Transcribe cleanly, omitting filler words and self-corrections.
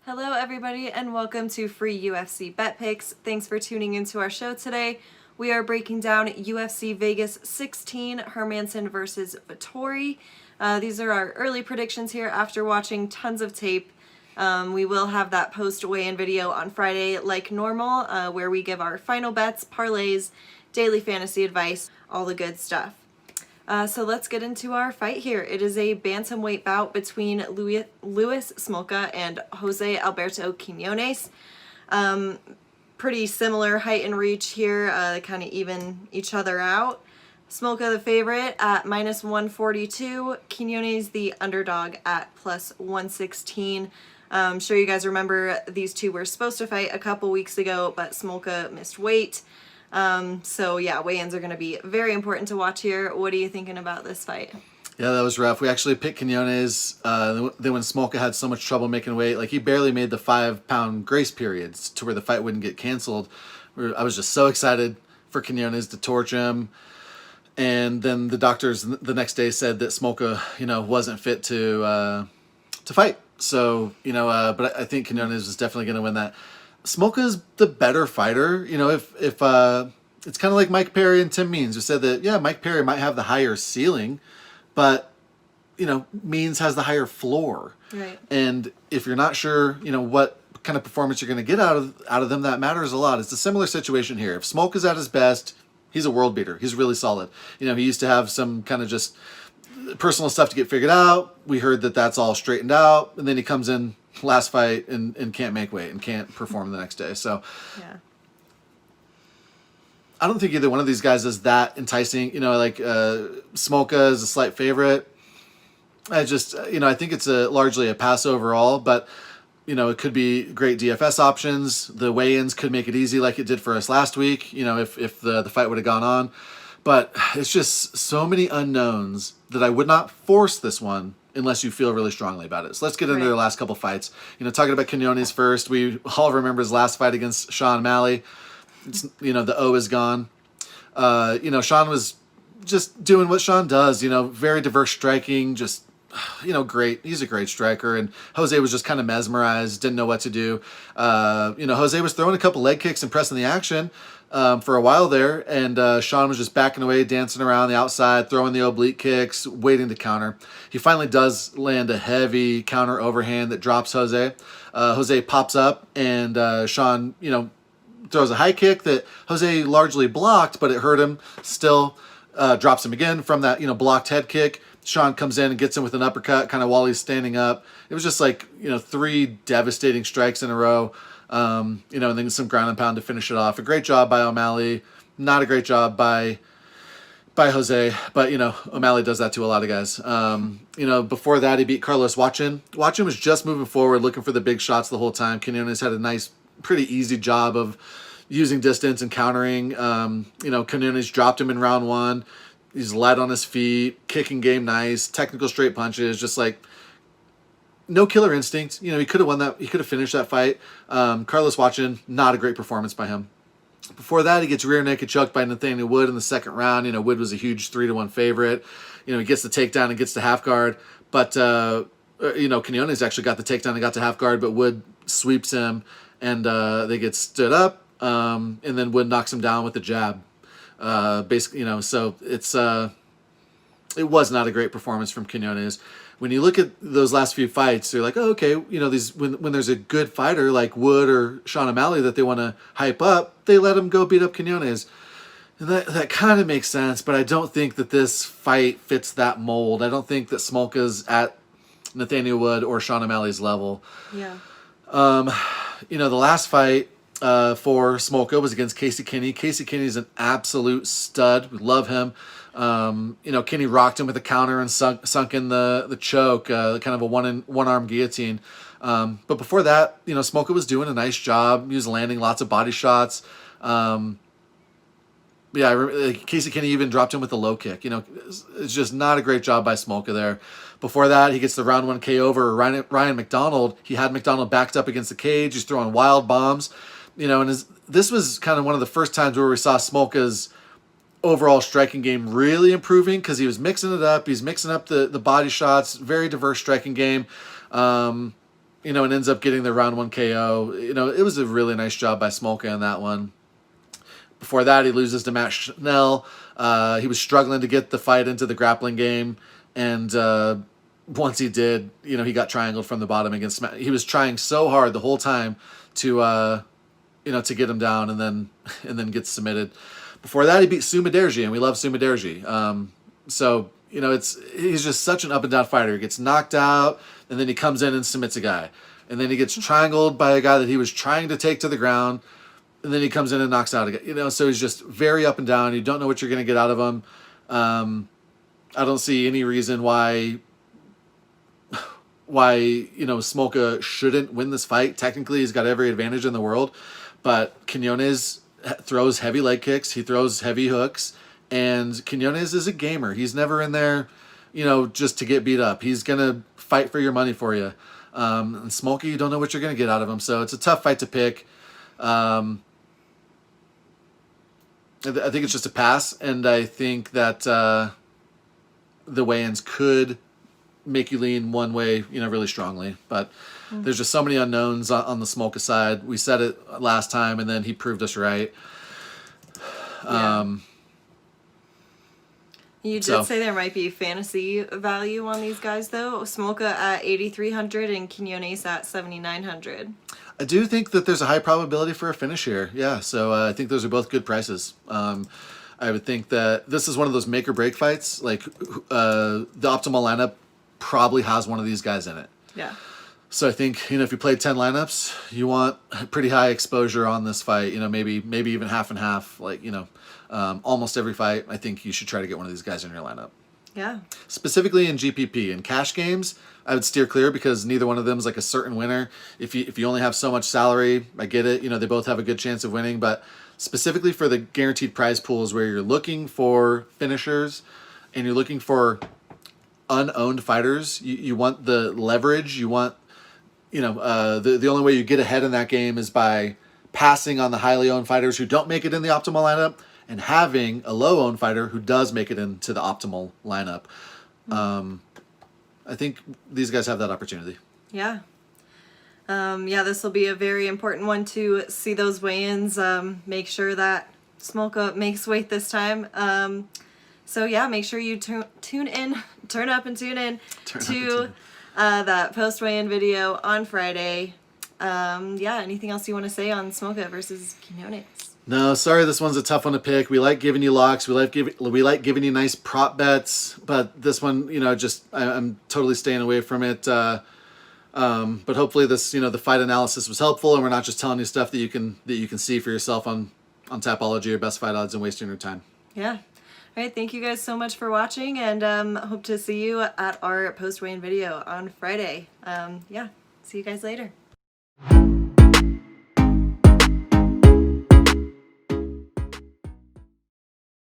Hello everybody and welcome to free UFC bet picks. Thanks for tuning into our show today. We are breaking down UFC Vegas 16, Hermansson versus Vettori. These are our early predictions here after watching tons of tape. We will have that post weigh-in video on Friday like normal, where we give our final bets, parlays, daily fantasy advice, all the good stuff. So let's get into our fight here. It is a bantamweight bout between Louis Smolka and Jose Alberto Quinonez. Pretty similar height and reach here. They kind of even each other out. Smolka the favorite at minus 142. Quinonez the underdog at plus 116. I'm sure you guys remember these two were supposed to fight a couple weeks ago, but Smolka missed weight. So yeah, weigh-ins are going to be very important to watch here. What are you thinking about this fight? Yeah, that was rough. We actually picked Quinonez. Then when Smolka had so much trouble making weight, like he barely made the 5-pound grace periods to where the fight wouldn't get canceled. I was just so excited for Quinonez to torch him. And then the doctors the next day said that Smolka, wasn't fit to fight. So, but I think Quinonez is definitely going to win that. Smolka's the better fighter. If it's kind of like Mike Perry and Tim Means, who said that, yeah, Mike Perry might have the higher ceiling, but, Means has the higher floor. Right. And if you're not sure, what kind of performance you're going to get out of them, that matters a lot. It's a similar situation here. If Smolka's at his best, he's a world beater. He's really solid. He used to have some kind of just personal stuff to get figured out. We heard that that's all straightened out. And then he comes in last fight and can't make weight and can't perform the next day. So yeah, I don't think either one of these guys is that enticing. Smolka is a slight favorite. I think it's largely a pass overall, but it could be great DFS options. The weigh-ins could make it easy like it did for us last week, if the fight would have gone on. But it's just so many unknowns that I would not force this one unless you feel really strongly about it. So let's get into the last couple fights. Talking about Quinonez first, we all remember his last fight against Sean O'Malley. The O is gone. Sean was just doing what Sean does, very diverse striking, just, great. He's a great striker. And Jose was just kind of mesmerized, didn't know what to do. Jose was throwing a couple leg kicks and pressing the action for a while there, and Sean was just backing away, dancing around the outside, throwing the oblique kicks, waiting to counter. He finally does land a heavy counter overhand that drops Jose. Jose pops up, and Sean, throws a high kick that Jose largely blocked, but it hurt him. Still drops him again from that, blocked head kick. Sean comes in and gets him with an uppercut kind of while he's standing up. It was just like, 3 devastating strikes in a row. And then some ground and pound to finish it off. A great job by O'Malley. Not a great job by Jose, but O'Malley does that to a lot of guys. Before that he beat Carlos Watchin. Watchin was just moving forward, looking for the big shots the whole time. Quinonez had a nice, pretty easy job of using distance and countering. Quinonez dropped him in round 1. He's light on his feet, kicking game nice, technical straight punches, just like no killer instinct. He could have won that. He could have finished that fight. Carlos Watchin, not a great performance by him. Before that, he gets rear naked choked by Nathaniel Wood in the second round. Wood was a huge 3-1 favorite. He gets the takedown and gets the half guard. But, Quinonez actually got the takedown and got to half guard, but Wood sweeps him, and they get stood up, and then Wood knocks him down with a jab. So it was not a great performance from Quinonez. When you look at those last few fights, you're like, oh, okay, these when there's a good fighter like Wood or Sean O'Malley that they want to hype up, they let him go beat up Quinonez. And that kind of makes sense, but I don't think that this fight fits that mold. I don't think that Smolka's at Nathaniel Wood or Sean O'Malley's level. Yeah. The last fight for Smolka was against Casey Kenny. Casey Kenny's an absolute stud. We love him. Kenny rocked him with a counter and sunk in the choke, kind of a one-arm guillotine. But before that, Smolka was doing a nice job. He was landing lots of body shots. Casey Kenny even dropped him with a low kick. It's just not a great job by Smolka there. Before that, he gets the round 1 KO over Ryan McDonald. He had McDonald backed up against the cage. He's throwing wild bombs. This was kind of one of the first times where we saw Smolka's overall striking game really improving, because he was mixing it up. He's mixing up the body shots. Very diverse striking game. and ends up getting the round 1 KO. It was a really nice job by Smolka in that one. Before that, he loses to Matt Schnell. He was struggling to get the fight into the grappling game, and once he did, he got triangled from the bottom against Matt. He was trying so hard the whole time to to get him down, and then gets submitted. Before that, he beat Sumaderji, and we love Sumaderji. So he's just such an up and down fighter. He gets knocked out, and then he comes in and submits a guy, and then he gets triangled by a guy that he was trying to take to the ground, and then he comes in and knocks out a guy. So he's just very up and down. You don't know what you're going to get out of him. I don't see any reason why Smolka shouldn't win this fight. Technically, he's got every advantage in the world, but Quinonez throws heavy leg kicks. He throws heavy hooks, and Quinonez is a gamer. He's never in there, just to get beat up. He's gonna fight for your money for you. And Smolka, you don't know what you're gonna get out of him, so it's a tough fight to pick. I think it's just a pass, and I think that the weigh-ins could make you lean one way, really strongly. But there's just so many unknowns on the Smolka side. We said it last time, and then he proved us right. You did say there might be fantasy value on these guys, though. Smolka at 8,300 and Quinonez at 7,900. I do think that there's a high probability for a finish here. Yeah, so I think those are both good prices. I would think that this is one of those make or break fights. Like the optimal lineup probably has one of these guys in it. Yeah. So I think, if you play 10 lineups, you want pretty high exposure on this fight. Maybe even half and half. Almost every fight, I think you should try to get one of these guys in your lineup. Yeah. Specifically in GPP. In cash games, I would steer clear because neither one of them is like a certain winner. If you only have so much salary, I get it. They both have a good chance of winning. But specifically for the guaranteed prize pools where you're looking for finishers and you're looking for unowned fighters, you want the leverage. You want, the only way you get ahead in that game is by passing on the highly owned fighters who don't make it in the optimal lineup and having a low owned fighter who does make it into the optimal lineup. I think these guys have that opportunity. Yeah. This will be a very important one to see those weigh-ins. Make sure that Smolka makes weight this time. Make sure you turn up and tune in to that post weigh-in video on Friday. Anything else you want to say on Smolka versus Quinonez? No, sorry, this one's a tough one to pick. We like giving you locks. We like giving you nice prop bets, but this one, I'm totally staying away from it. But hopefully this, the fight analysis was helpful, and we're not just telling you stuff that you can see for yourself on Tapology or Best Fight Odds and wasting your time. Yeah. All right, thank you guys so much for watching, and hope to see you at our post weigh-in video on Friday. See you guys later.